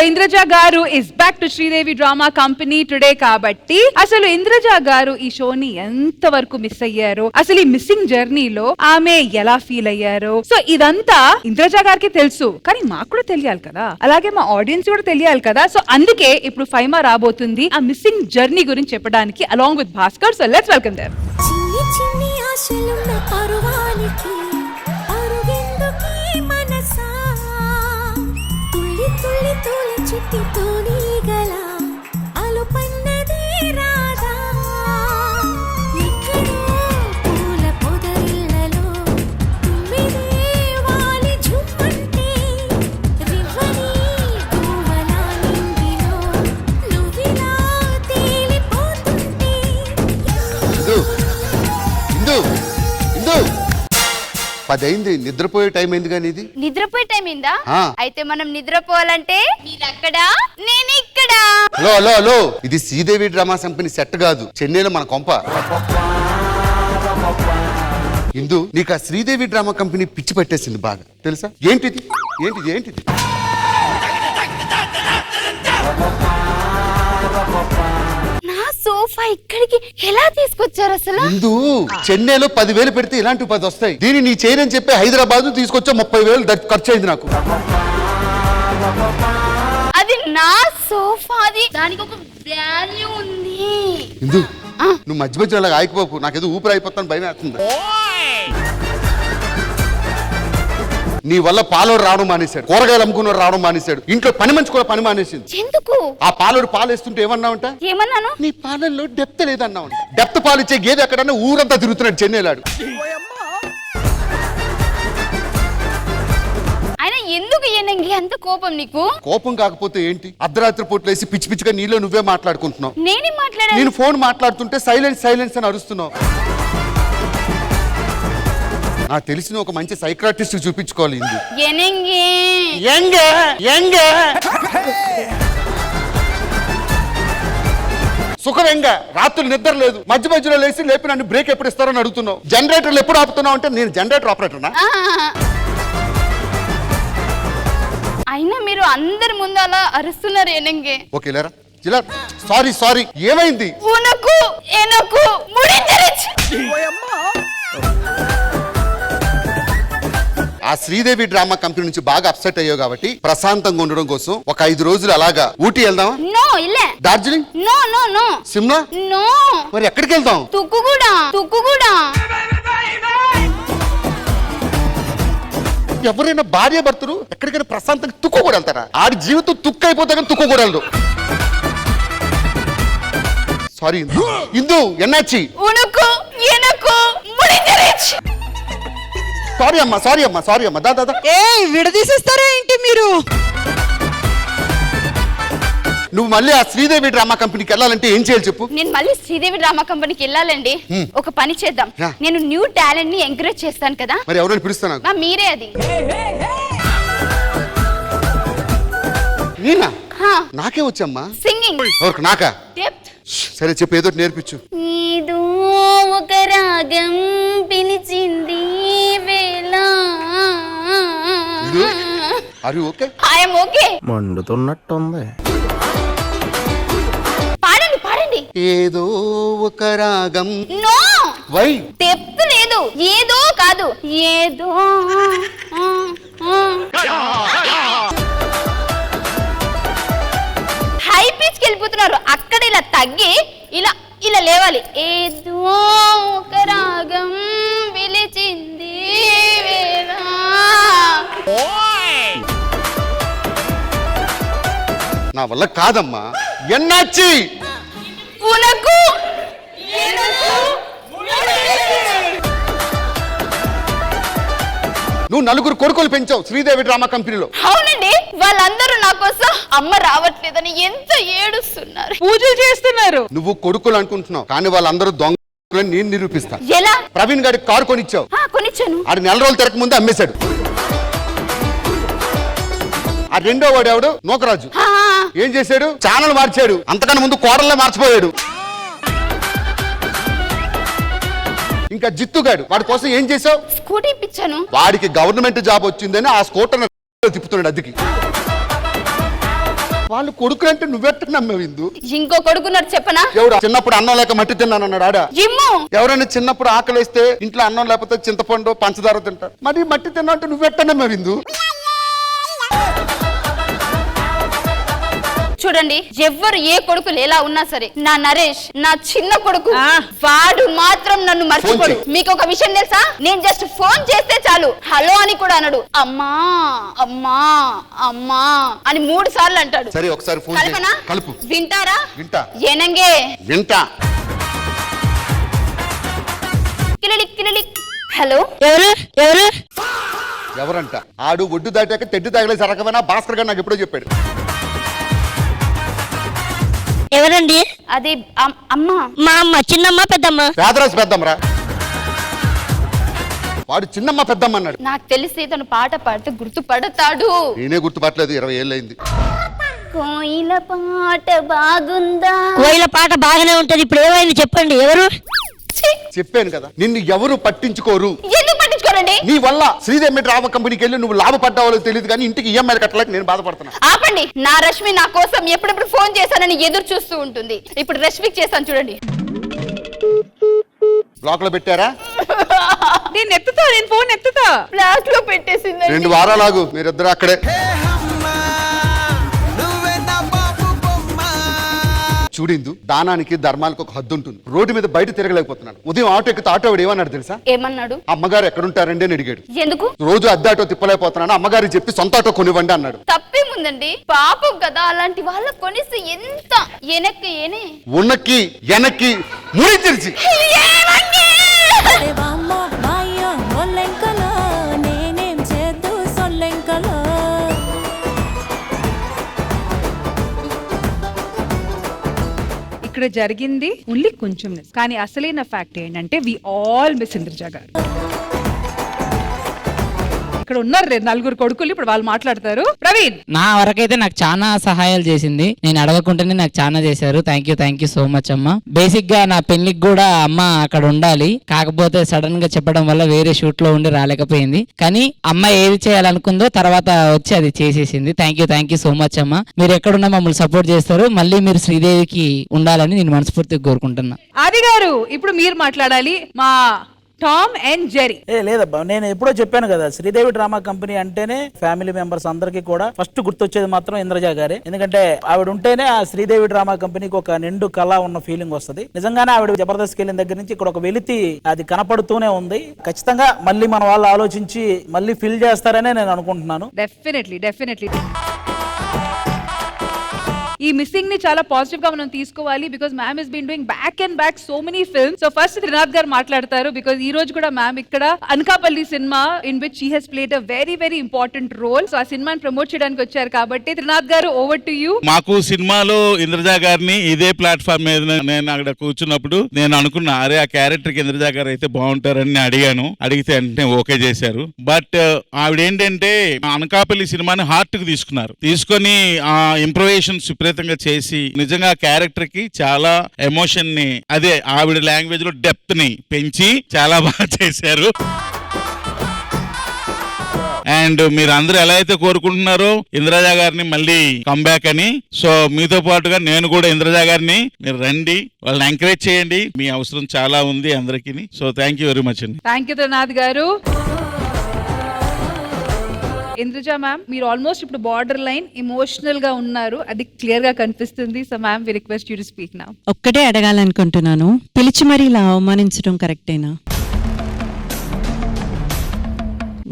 ఇంద్రజ గారు is back to Sridevi drama company today కాబట్టి అసలు ఇంద్రజ గారు ఈ షోని ఎంత వరకు మిస్ అయ్యారో, అసలు ఈ మిస్సింగ్ జర్నీలో ఆమె ఎలా ఫీల్ అయ్యారో, సో ఇదంతా ఇంద్రజ గారికి తెలుసు, కానీ మాకు కూడా తెలియాలి కదా, అలాగే మా ఆడియన్స్ కూడా తెలియాలి కదా. సో అందుకే ఇప్పుడు ఫైమా రాబోతుంది ఆ మిస్సింగ్ జర్నీ గురించి చెప్పడానికి along with Bhaskar. So let's welcome them. చిన్ని చిన్ని ఆశలున్న పరువానికి పరుగెందుకే మనసా, తుల్లి తుల్లి తులి చిట్టి తోనీగల అలుపన్నదే రాదా, ఎక్కడో పూల పొదరిళ్ళలో తుమ్మిదే వాలి ఝుమ్మంటే, రివ్వని గువ్వల నింగిలో నువ్విలా తేలిపోతుంటే. పదైంది, నిద్రపోయే టైం అయింది. కానీ ఇది నిద్రపోయే టైం అయిందా? అయితే మనం నిద్రపోవాలంటే మీరక్కడ నేను ఇక్కడ. హలో హలో హలో, ఇది శ్రీదేవి డ్రామా కంపెనీ సెట్ కాదు, చెన్నైలో మన కొంప. ఇందు, నీకు ఆ శ్రీదేవి డ్రామా కంపెనీ పిచ్చి పట్టేసింది బాగా, తెలుసా? ఏంటిది ఏంటిది ఏంటిది? నా సోఫా ఇక్కడికి ఎలా తీసుకొచ్చారు అసలు? ఇందు, చెన్నైలో 10,000 పెడితే ఇలాంటి 10 వస్తాయి. దీన్ని నీ చేయని చెప్పి హైదరాబాద్ తీసుకొచ్చా 30,000 ఖర్చు అయింది నాకు. అది నా సోఫా, అది దానికి ఒక వాల్యూ ఉంది. ఇందు, నువ్వు మధ్య మధ్య అలా ఆగిపోకు, నాకేదో ఊపిరి అయిపోతాను భయం వేస్తుంది. నీ వల్ల పాలోడు రావడం మానేశాడు, కూరగాయలు అమ్ముకున్నాడు రావడం మానేశాడు, ఇంట్లో పని మంచి కూడా పని మానేసింది. ఎందుకు? ఆ పాలోడు పాలు వేస్తుంటే ఏమన్నావంట? ఏమన్నాను? నీ పాలల్లో డెప్త్ లేదన్నావంట. డెప్త్ పాలు ఇచ్చే గేదె ఎక్కడన్నా ఊరంతా తిరుగుతున్నాడు చెన్నైలాడు. ఆయన ఎందుకు అంత కోపం నీకు? కోపం కాకపోతే ఏంటి? అర్ధరాత్రి పూట లేసి పిచ్చి పిచ్చిగా నీలో నువ్వే మాట్లాడుకుంటున్నావు. నేనేం మాట్లాడాను? నేను ఫోన్ మాట్లాడుతుంటే సైలెన్స్ సైలెన్స్ అని అరుస్తున్నావు. నాకు తెలిసిన ఒక మంచి సైక్రాటిస్ట్ చూపించుకోవాలి. సుఖంగా రాత్రులు నిద్ర లేదు, మధ్య మధ్యలో లేచి లేపి నన్ను బ్రేక్ ఎప్పుడు ఇస్తారని అడుగుతున్నావు. జనరేటర్లు ఎప్పుడు ఆపుతున్నావు అంటే నేను జనరేటర్ ఆపరేటర్నా? అయినా మీరు అందరి ముందు అలా అరుస్తున్నారు. ఏనంగే ఓకే లేరా జిలా, సారీ సారీ. ఏమైంది? ఆ శ్రీదేవి డ్రామా కంపెనీ నుంచి బాగా అప్సెట్ అయ్యావు కాబట్టి ప్రశాంతంగా ఉండడం కోసం ఒక 5 రోజులు అలాగా ఊటీ వెళ్దామా? నో, ఇల్లే. Darjeeling? No no no. Shimla? No. మరి ఎక్కడికి వెళ్దాం? తుక్కుగూడ. ఎవరైనా భార్య భర్తలు ఎక్కడికైనా ప్రశాంతంగా తుక్కు కూడా వెళ్తారా? ఆడి జీవితం తుక్కు అయిపోతా కానీ తుక్కు కూడా వెళ్దు. సారీ ఇందు, ఎన్నాచి? సారీ అమ్మా దాదా. విడదీసేస్తారా ఏంటి మీరు? నువ్వు మళ్ళీ ఆ శ్రీదేవి డ్రామా కంపెనీకి వెళ్ళాలంటే ఏం చేయాలి చెప్పు? నేను మళ్ళీ శ్రీదేవి డ్రామా కంపెనీకి వెళ్ళాలండి. ఒక పని చేద్దాం, నేను న్యూ టాలెంట్ ని ఎంకరేజ్ చేస్తాను కదా. మరి ఎవరైనా పిలుస్తాను? మీరే అది. నేనా? నాకే వచ్చమ్మా సింగింగ్. నాకా? సరే చెప్పు, ఏదో నేర్పించు. ఏదో ఒక రాగం పిలిచింది వేళ. అరే ఓకే, ఐఎమ్ ఓకే. మండుతున్నట్టుంది. పాడండి. ఏదో ఒక రాగం. No, why? డెప్త్ లేదు. ఏదో కాదు, ఏదో. హై పిచ్ కి వెళ్ళిపోతున్నారు. అక్కడ ఇలా తగ్గి ఇలా ఇలా లేవాలి. ఏదో ఒక రాగం పిలిచింది వేళ. నా వల్ల కాదమ్మా. ఎన్నాచి? నువ్వు 4 కొడుకులు పెంచావు శ్రీదేవి డ్రామా కంపెనీలో. అవునండి, వాళ్ళందరూ నా కోసం అమ్మ రావట్లేదని ఎంత ఏడుస్తున్నారు, పూజలు చేస్తున్నారు. నువ్వు కొడుకులు అనుకుంటున్నావు, కానీ వాళ్ళందరూ దొంగలని నేను నిరూపిస్తా. ఎలా? ప్రవీణ్ గారికి కారు కొనిచ్చావు, కొనిచ్చాను. ఆడు 4 రోజులు తిరగక ముందు అమ్మేశాడు. ఆ రెండో వాడు ఎవడు? నోకరాజు. ఏం చేశాడు? ఛానల్ మార్చాడు. అంతకన్నా ముందు కోడల్నే మార్చిపోయాడు. ఇంకా జిత్తుగాడు, వాడి కోసం ఏం చేసావు? స్కూటీ ఇప్పించాను. వాడికి గవర్నమెంట్ జాబ్ వచ్చిందని ఆ స్కూటర్ తిప్పుతున్నాడు అద్దెకి. వాళ్ళు కొడుకులంటే నువ్వెట్ట నమ్మావు ఇందు? ఇంకో కొడుకున్నాడు చెప్పనా? ఎవరు? చిన్నప్పుడు అన్నం లేక మట్టి తిన్నాను అన్నాడు ఆడ. జిమ్ము. ఎవరైనా చిన్నప్పుడు ఆకలిస్తే ఇంట్లో అన్నం లేకపోతే చింతపండు పంచదార తింటారు. మరి మట్టి తిన్నా అంటే నువ్వెట్ట నమ్మావు ఇందు? చూడండి, ఎవ్వరు ఏ కొడుకులు ఎలా ఉన్నా సరే, నా నరేష్ నా చిన్న కొడుకు, వాడు మాత్రం నన్ను మర్చిపోడు. మీకు ఒక విషయం తెలుసా? నేను జస్ట్ ఫోన్ చేస్తే చాలు హలో అని కూడా అనడు, అమ్మా అమ్మా అమ్మా అని 3 సార్లు అంటాడు. సరే ఒకసారి ఫోన్ కల్పనా కలుపు. వింటారా? వింటా. ఏనంగే వింటా. కిలిలిక్ కిలిలిక్. హలో, ఎవరు ఎవరంట? ఆడు ఒడ్డు దాటాక తెడ్డు తగలేసి రకమైనా భాస్కర్ గారు నాకు ఎప్పుడో చెప్పాడు. ఎవరండి? అది అమ్మా. మా అమ్మ. చిన్నమ్మ పెద్దమ్మ? పేదరాశి పెద్దమ్మరా. వాడు చిన్నమ్మ పెద్దమ్మ అన్నాడు. నాకు తెలిసి తను పాట పాడితే గుర్తుపడతాడు. నేనే గుర్తుపట్టలేదు, 20 ఏళ్ళు అయింది. కోయిల పాట బాగుందా? కోయిల పాట బాగానే ఉంటది. ఇప్పుడు ఏమైంది చెప్పండి. ఎవరు? చెప్పాను కదా, నిన్ను ఎవరు పట్టించుకోరు. ఎందుకు పట్టించుకోరండి? నీ వల్ల శ్రీదేవి డ్రామా కంపెనీకి వెళ్ళి నువ్వు లాభపడ్డావో తెలియదు కానీ ఇంటికి ఈఎంఐ కట్టలేక నేను బాధపడుతున్నా. ఆపండి. నా రష్మి నా కోసం ఎప్పుడెప్పుడు ఫోన్ చేశానని ఎదురు చూస్తూ ఉంటుంది. ఇప్పుడు రష్మికి చేస్తాను చూడండి. బ్లాక్ లో పెట్టారా? నేను ఫోన్ ఎత్తుతా. బ్లాక్ లో పెట్టేసింది. 2 వారాలు ఆగు, మీరిద్దరు అక్కడే. చూడిందు, దానానికి ధర్మానికి ఒక హద్దు ఉంటుంది. రోడ్డు మీద బయట తిరగలేకపోతున్నాను. ఉదయం ఆటో ఎక్కితే ఆటో వాడు ఏమన్నాడు తెలుసా? ఏమన్నాడు? అమ్మగారు ఎక్కడుంటారండి అని అడిగాడు. ఎందుకు? రోజు అద్దె ఆటో తిప్పలేకపోతున్నాను, అమ్మగారికి చెప్పి సొంత ఆటో కొనివ్వండి అన్నాడు. తప్పేముందండి, పాపం కదా. అలాంటి వాళ్ళ కొనిస్తే ఎంత ఎనక్కి ఏనే ఉన్నకి ఎనక్కి ముడి తెరిచి దేవామ్మో మాయో మొల్లెంకలో నేనేం చేద్దు సొల్లెంకలో. ఇక్కడ జరిగింది ఓన్లీ కొంచెం, కానీ అసలైన ఫ్యాక్ట్ ఏంటంటే వి ఆల్ మిస్ ఇంద్రజ గారు. ఇక్కడ ఉన్నారు 4 కొడుకులు, ఇప్పుడు వాళ్ళు మాట్లాడతారు. ప్రవీణ్. నా వరకైతే నాకు చాలా సహాయాలు చేసింది. నేను అడగకుండానే నాకు చాలా చేశారు. థ్యాంక్ యూ సో మచ్ అమ్మ. బేసిక్ గా నా పెళ్లికి కూడా అమ్మ అక్కడ ఉండాలి, కాకపోతే సడన్ గా చెప్పడం వల్ల వేరే షూట్ లో ఉండి రాలేకపోయింది. కానీ అమ్మ ఏది చేయాలనుకుందో తర్వాత వచ్చి అది చేసేసింది. థ్యాంక్ యూ సో మచ్ అమ్మ. మీరు ఎక్కడున్నా మమ్మల్ని సపోర్ట్ చేస్తారు. మళ్ళీ మీరు శ్రీదేవికి ఉండాలని నేను మనస్ఫూర్తిగా కోరుకుంటున్నా. ఆది గారు, ఇప్పుడు మీరు మాట్లాడాలి. మా టామ్ అండ్ జెర్రీ. లేదబ్బా, నేను ఎప్పుడో చెప్పాను కదా, శ్రీదేవి డ్రామా కంపెనీ అంటేనే ఫ్యామిలీ మెంబర్స్ అందరికీ కూడా ఫస్ట్ గుర్తొచ్చేది మాత్రం ఇంద్రజ గారే. ఎందుకంటే ఆవిడ ఉంటేనే ఆ శ్రీదేవి డ్రామా కంపెనీకి ఒక నిండు కళ ఉన్న ఫీలింగ్ వస్తుంది. నిజంగానే ఆవిడ జబర్దస్త్ వెళ్ళిన దగ్గర నుంచి ఇక్కడ ఒక వెలితి అది కనపడుతూనే ఉంది. ఖచ్చితంగా మళ్ళీ మన వాళ్ళు ఆలోచించి మళ్ళీ ఫిల్ చేస్తారనే నేను అనుకుంటున్నాను. డెఫినెట్లీ ఈ మిస్సింగ్ ని చాలా పాజిటివ్ గా మనం తీసుకోవాలి. Because ma'am is been doing back and back so many films. So first Trinath garu మాట్లాడతారు. బికాజ్ ఈ రోజు కూడా మ్యామ్ ఇక్కడ Anakapalli cinema in which she has played a very important role. So ఆ సినిమాని ప్రమోట్ చేయడానికి వచ్చారు కాబట్టి త్రినాథ్ గారు, ఓవర్ టు యూ. మాకు సినిమాలో ఇంద్రజ గారిని ఇదే ప్లాట్ఫామ్ మీద నేను అక్కడ కూర్చున్నప్పుడు నేను అనుకున్నా, అరే ఆ క్యారెక్టర్ కి ఇంద్రజ గారు అయితే బాగుంటారని అడిగాను. అడిగితే అంటే ఓకే చేశారు. బట్ ఆవిడ ఏంటంటే అనకాపల్లి సినిమాని హార్ట్ కు తీసుకొని ఆ ఇంప్రొవేషన్స్ చేసి నిజంగా క్యారెక్టర్ కి చాలా ఎమోషన్ ని, అదే ఆవిడ లాంగ్వేజ్ లో డెప్త్ ని పెంచి చాలా బాగా చేశారు. అండ్ మీరు అందరూ ఎలా అయితే కోరుకుంటున్నారో ఇంద్రజ గారిని మళ్ళీ కంబ్యాక్ అని, సో మీతో పాటుగా నేను కూడా ఇంద్రజ గారిని మీరు రండి, వాళ్ళని ఎంకరేజ్ చేయండి. మీ అవసరం చాలా ఉంది అందరికీ. So thank you very much అండి. Thank you Trinath garu. Indraja ma'am, మీరు ఆల్మోస్ట్ ఇప్పుడు బార్డర్ లైన్ ఎమోషనల్ గా ఉన్నారు, అది క్లియర్ గా కనిపిస్తుంది. So ma'am, we request you to speak now. ఒక్కటే అడగాలనుకుంటున్నాను, పిలిచి మరీ ఇలా అవమానించడం కరెక్టేనా?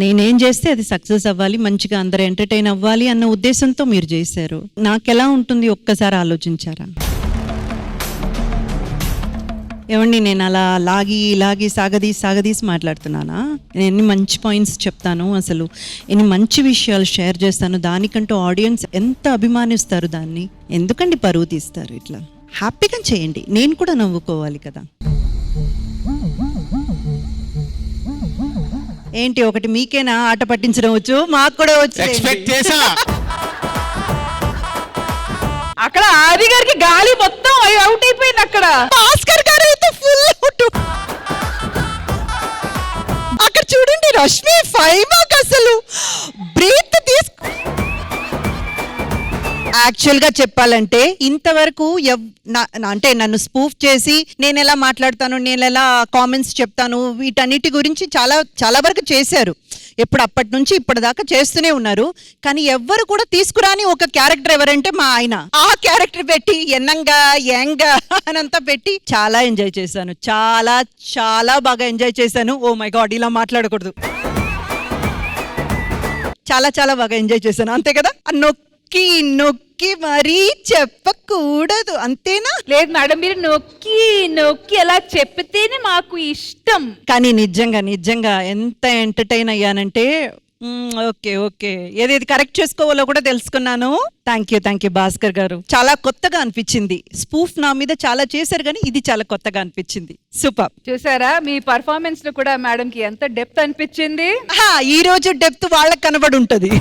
నేనేం చేస్తే అది సక్సెస్ అవ్వాలి, మంచిగా అందరూ ఎంటర్టైన్ అవ్వాలి అన్న ఉద్దేశంతో మీరు చేశారు. నాకెలా ఉంటుంది ఒక్కసారి ఆలోచించారా? ఏమండి, నేను అలా లాగి సాగదీసి మాట్లాడుతున్నానా? నేను ఎన్ని మంచి పాయింట్స్ చెప్తాను, అసలు ఎన్ని మంచి విషయాలు షేర్ చేస్తాను, దానికంటూ ఆడియన్స్ ఎంత అభిమానిస్తారు దాన్ని. ఎందుకండి పరువు తీస్తారు? ఇట్లా హ్యాపీగా చేయండి, నేను కూడా నవ్వుకోవాలి కదా. ఏంటి ఒకటి మీకేనా ఆట పట్టించడం వచ్చు? మాకు కూడా వచ్చు. అక్కడ ఆది గారికి గాలి మొత్తం అవుట్ అయిపోయింది. అక్కడ భాస్కర్ గారు అయితే ఫుల్ అవుట్. అక్కడ చూడండి, రష్మి 5 మార్క్ అసలు బ్రీత్ యాక్చువల్ గా చెప్పాలంటే ఇంతవరకు అంటే నన్ను స్పూఫ్ చేసి నేను ఎలా మాట్లాడతాను, నేను ఎలా కామెంట్స్ చెప్తాను, వీటన్నిటి గురించి చాలా చాలా వరకు చేశారు. ఎప్పుడు అప్పటి నుంచి ఇప్పటిదాకా చేస్తూనే ఉన్నారు. కానీ ఎవ్వరు కూడా తీసుకురాని ఒక క్యారెక్టర్ ఎవరంటే మా ఆయన. ఆ క్యారెక్టర్ పెట్టి ఎన్నంగా యంగా అనంతా పెట్టి చాలా ఎంజాయ్ చేశాను. చాలా చాలా బాగా ఎంజాయ్ చేశాను. ఓ మై గాడ్, ఇలా మాట్లాడకూడదు. చాలా చాలా బాగా ఎంజాయ్ చేశాను. అంతే కదా, నొక్కి నొక్కి మరీ చెప్పకూడదు, అంతేనా? లేదు మేడం, మీరు నొక్కి నొక్కి అలా చెప్పితేనే మాకు ఇష్టం. కానీ నిజంగా ఎంత ఎంటర్టైన్ అయ్యానంటే ఓకే ఓకే, ఏదేది కరెక్ట్ చేసుకోవాలో కూడా తెలుసుకున్నాను. థ్యాంక్ యూ భాస్కర్ గారు. చాలా కొత్తగా అనిపించింది. స్పూఫ్ నా మీద చాలా చేశారు కానీ ఇది చాలా కొత్తగా అనిపించింది. సూపర్. చూసారా మీ పర్ఫార్మెన్స్ లో కూడా మేడం కి ఎంత డెప్త్ అనిపించింది. ఈ రోజు డెప్త్ వాళ్ళకి కనబడి ఉంటది.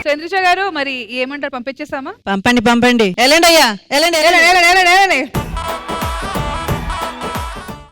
చంద్రిష గారు మరి ఏమంటారు, పంపించేసామా? పంపండి వెళ్ళండి అయ్యా, వెళ్ళండి.